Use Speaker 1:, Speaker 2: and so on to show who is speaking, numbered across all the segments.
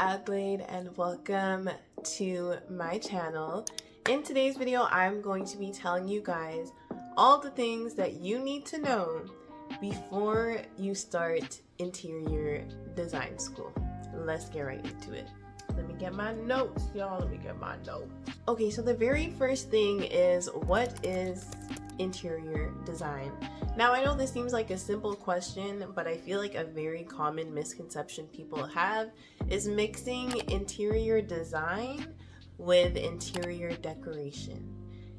Speaker 1: Adelaide and welcome to my channel. In today's video, I'm going to be telling you guys all the things that you need to know before you start interior design school. Let's get right into it. Let me get my notes, y'all. Okay, so the very first thing is, what is interior design? Now, I know this seems like a simple question, but I feel like a very common misconception people have is mixing interior design with interior decoration.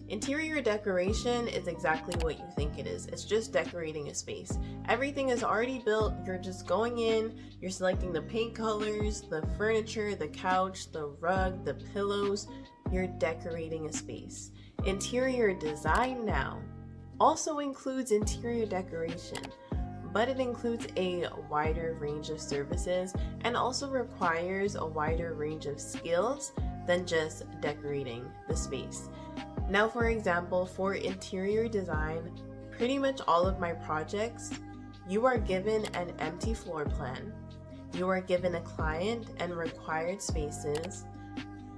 Speaker 1: Interior decoration is exactly what you think it is. It's just decorating a space. Everything is already built. You're just going in, you're selecting the paint colors, the furniture, the couch, the rug, the pillows. You're decorating a space. Interior design now also includes interior decoration, but it includes a wider range of services and also requires a wider range of skills than just decorating the space. Now, for example, for interior design, pretty much all of my projects, you are given an empty floor plan, you are given a client and required spaces,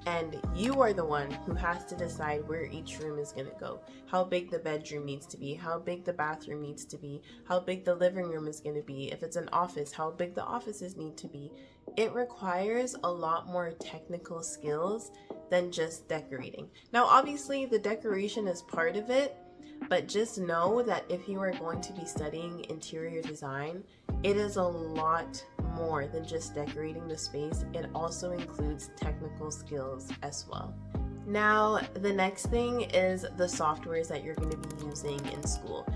Speaker 1: and you are the one who has to decide where each room is going to go, how big the bedroom needs to be, how big the bathroom needs to be, how big the living room is going to be. If it's an office, how big the offices need to be. It requires a lot more technical skills than just decorating. Now, obviously, the decoration is part of it, but just know that if you are going to be studying interior design, it is a lot more than just decorating the space. It also includes technical skills as well. Now, the next thing is the softwares that you're going to be using in school.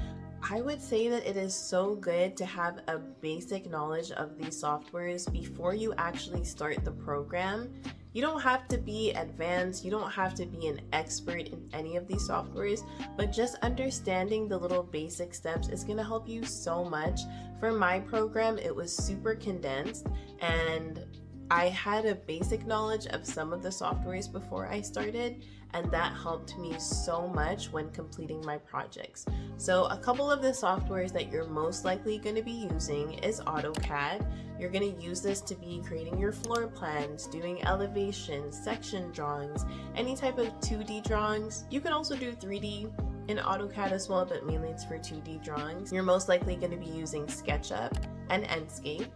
Speaker 1: I would say that it is so good to have a basic knowledge of these softwares before you actually start the program. You don't have to be advanced, you don't have to be an expert in any of these softwares, but just understanding the little basic steps is going to help you so much. For my program, it was super condensed, and I had a basic knowledge of some of the softwares before I started, and that helped me so much when completing my projects. So a couple of the softwares that you're most likely going to be using is AutoCAD. You're going to use this to be creating your floor plans, doing elevations, section drawings, any type of 2D drawings. You can also do 3D in AutoCAD as well, but mainly it's for 2D drawings. You're most likely going to be using SketchUp and Enscape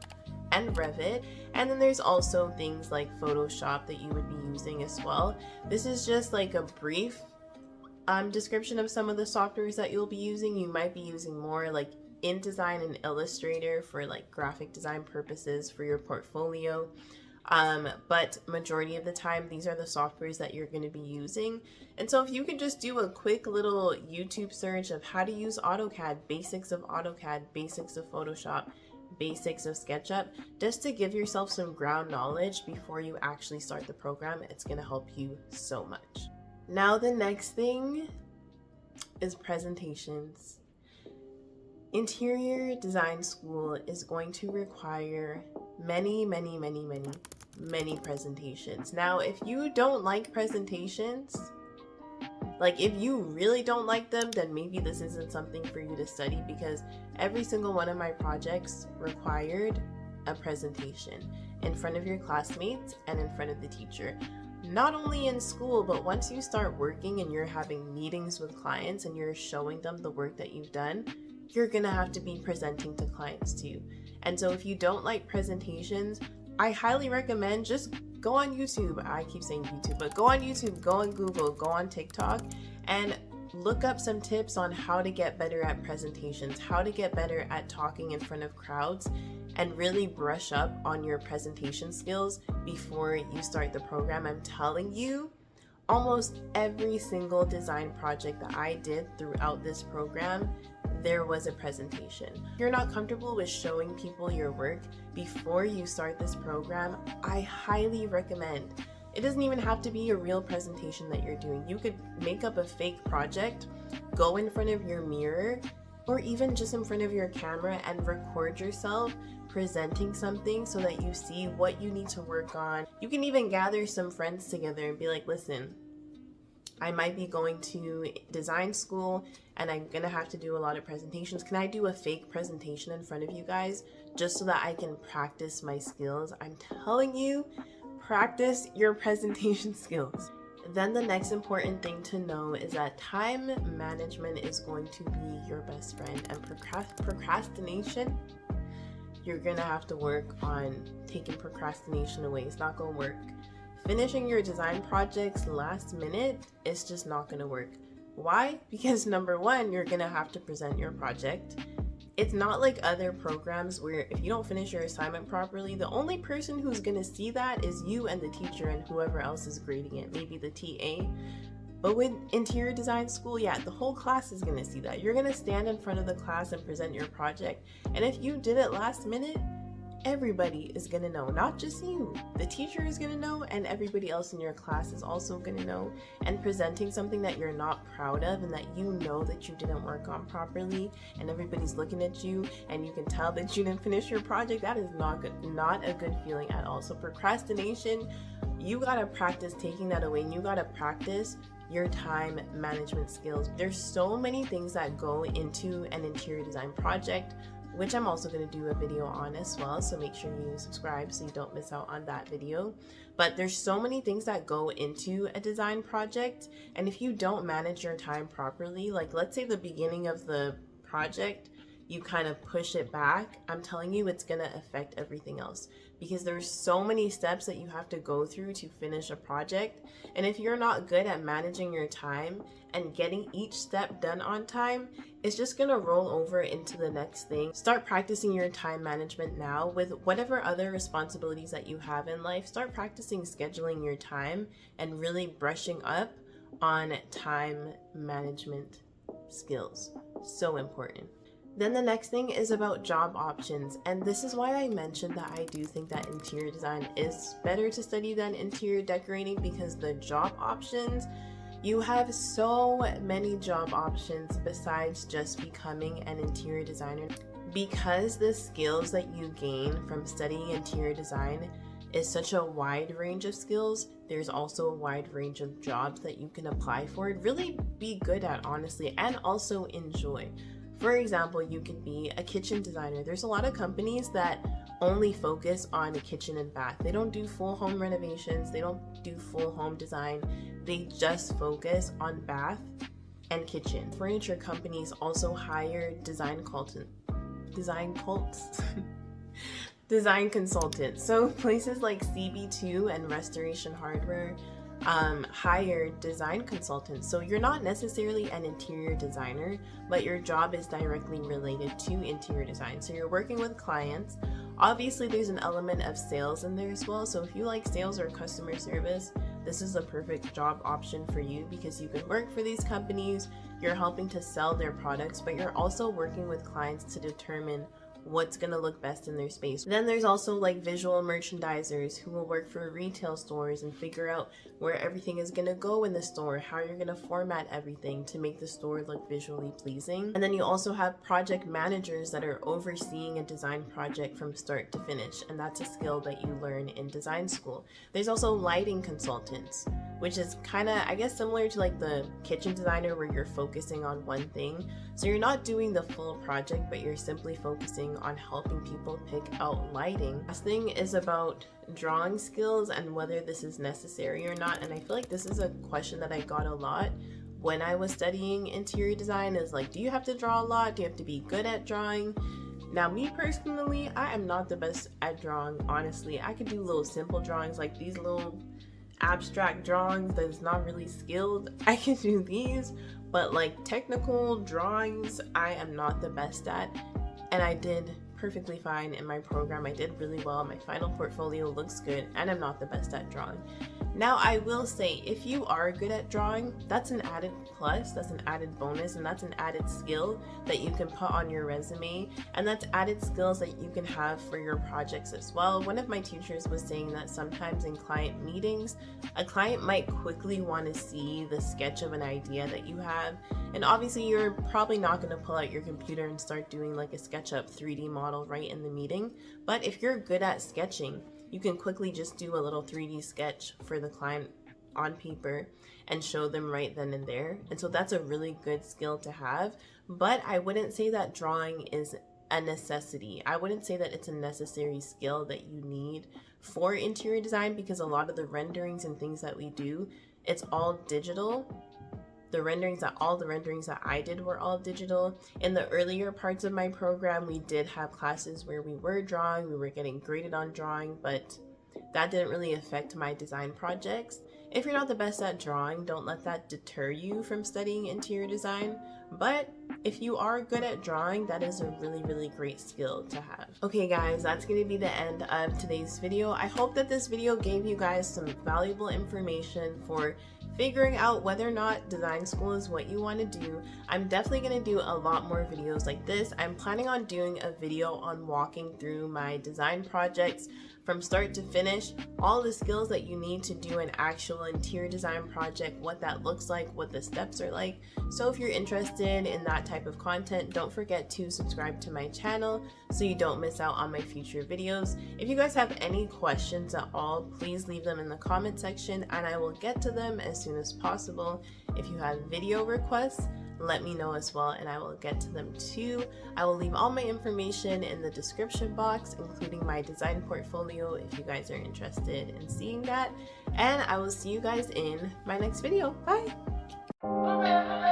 Speaker 1: and Revit, and then there's also things like Photoshop that you would be using as well. This is just like a brief description of some of the softwares that you'll be using. You might be using more like InDesign and Illustrator for like graphic design purposes for your portfolio, but majority of the time these are the softwares that you're going to be using. And so if you could just do a quick little YouTube search of how to use AutoCAD, basics of AutoCAD, basics of Photoshop, basics of SketchUp, just to give yourself some ground knowledge before you actually start the program, it's going to help you so much. Now, the next thing is presentations. Interior design school is going to require many presentations. Now, if you don't like presentations, like if you really don't like them, then maybe this isn't something for you to study, because every single one of my projects required a presentation in front of your classmates and in front of the teacher. Not only in school, but once you start working and you're having meetings with clients and you're showing them the work that you've done, you're gonna have to be presenting to clients too. And so if you don't like presentations, I highly recommend just go on YouTube. I keep saying YouTube, but go on YouTube, go on Google, go on TikTok, and look up some tips on how to get better at presentations, how to get better at talking in front of crowds, and really brush up on your presentation skills before you start the program. I'm telling you, almost every single design project that I did throughout this program, there was a presentation. If you're not comfortable with showing people your work before you start this program, I highly recommend. It doesn't even have to be a real presentation that you're doing. You could make up a fake project, go in front of your mirror, or even just in front of your camera and record yourself presenting something so that you see what you need to work on. You can even gather some friends together and be like, listen, I might be going to design school and I'm gonna have to do a lot of presentations. Can I do a fake presentation in front of you guys just so that I can practice my skills? I'm telling you, practice your presentation skills. Then the next important thing to know is that time management is going to be your best friend, and procrastination, you're gonna have to work on taking procrastination away. It's not gonna work. Finishing your design projects last minute is just not gonna work. Why? Because number one, you're gonna have to present your project. It's not like other programs where if you don't finish your assignment properly, the only person who's gonna see that is you and the teacher and whoever else is grading it, maybe the TA. But with interior design school, yeah, the whole class is gonna see that. You're gonna stand in front of the class and present your project. And if you did it last minute, everybody is gonna know, not just you. The teacher is gonna know, and everybody else in your class is also gonna know. And presenting something that you're not proud of and that you know that you didn't work on properly, and everybody's looking at you and you can tell that you didn't finish your project, that is not good, not a good feeling at all. So procrastination, you gotta practice taking that away, and you gotta practice your time management skills. There's so many things that go into an interior design project, which I'm also going to do a video on as well, so make sure you subscribe so you don't miss out on that video. But there's so many things that go into a design project, and if you don't manage your time properly, like let's say the beginning of the project, you kind of push it back, I'm telling you it's going to affect everything else, because there's so many steps that you have to go through to finish a project. And if you're not good at managing your time and getting each step done on time, it's just going to roll over into the next thing. Start practicing your time management now with whatever other responsibilities that you have in life. Start practicing scheduling your time and really brushing up on time management skills. So important. Then the next thing is about job options, and this is why I mentioned that I do think that interior design is better to study than interior decorating, because the job options, you have so many job options besides just becoming an interior designer. Because the skills that you gain from studying interior design is such a wide range of skills, there's also a wide range of jobs that you can apply for and really be good at, honestly, and also enjoy. For example, you could be a kitchen designer. There's a lot of companies that only focus on the kitchen and bath. They don't do full home renovations. They don't do full home design. They just focus on bath and kitchen. Furniture companies also hire design consultants. So places like CB2 and Restoration Hardware hire design consultants. So you're not necessarily an interior designer, but your job is directly related to interior design. So you're working with clients. Obviously there's an element of sales in there as well. So if you like sales or customer service, this is a perfect job option for you, because you can work for these companies, you're helping to sell their products, but you're also working with clients to determine what's gonna look best in their space. Then there's also like visual merchandisers who will work for retail stores and figure out where everything is gonna go in the store, how you're gonna format everything to make the store look visually pleasing. And then you also have project managers that are overseeing a design project from start to finish, and that's a skill that you learn in design school. There's also lighting consultants, which is kind of, I guess, similar to like the kitchen designer, where you're focusing on one thing. So you're not doing the full project, but you're simply focusing on helping people pick out lighting. Last thing is about drawing skills and whether this is necessary or not. And I feel like this is a question that I got a lot when I was studying interior design, is like, do you have to draw a lot? Do you have to be good at drawing? Now, me personally, I am not the best at drawing, honestly. I could do little simple drawings, like these little abstract drawings that is not really skilled. I can do these, but like technical drawings, I am not the best at. And I did perfectly fine in my program. I did really well. My final portfolio looks good, and I'm not the best at drawing. Now, I will say, if you are good at drawing, that's an added plus, that's an added bonus, and that's an added skill that you can put on your resume, and that's added skills that you can have for your projects as well. One of my teachers was saying that sometimes in client meetings, a client might quickly want to see the sketch of an idea that you have, and obviously you're probably not going to pull out your computer and start doing like a SketchUp 3D model right in the meeting, but if you're good at sketching, you can quickly just do a little 3D sketch for the client on paper and show them right then and there. And so that's a really good skill to have, but I wouldn't say that drawing is a necessity. I wouldn't say that it's a necessary skill that you need for interior design because a lot of the renderings and things that we do, it's all digital. All the renderings that I did were all digital. In the earlier parts of my program, we did have classes where we were drawing, we were getting graded on drawing, but that didn't really affect my design projects. If you're not the best at drawing, don't let that deter you from studying interior design. But if you are good at drawing, that is a really great skill to have. Okay guys, that's going to be the end of today's video. I hope that this video gave you guys some valuable information for figuring out whether or not design school is what you want to do. I'm definitely going to do a lot more videos like this. I'm planning on doing a video on walking through my design projects from start to finish, all the skills that you need to do an actual interior design project, what that looks like, what the steps are like. So if you're interested in that type of content, don't forget to subscribe to my channel so you don't miss out on my future videos. If you guys have any questions at all, please leave them in the comment section and I will get to them as soon as possible. If you have video requests, let me know as well and I will get to them too. I will leave all my information in the description box, including my design portfolio if you guys are interested in seeing that. And I will see you guys in my next video. Bye!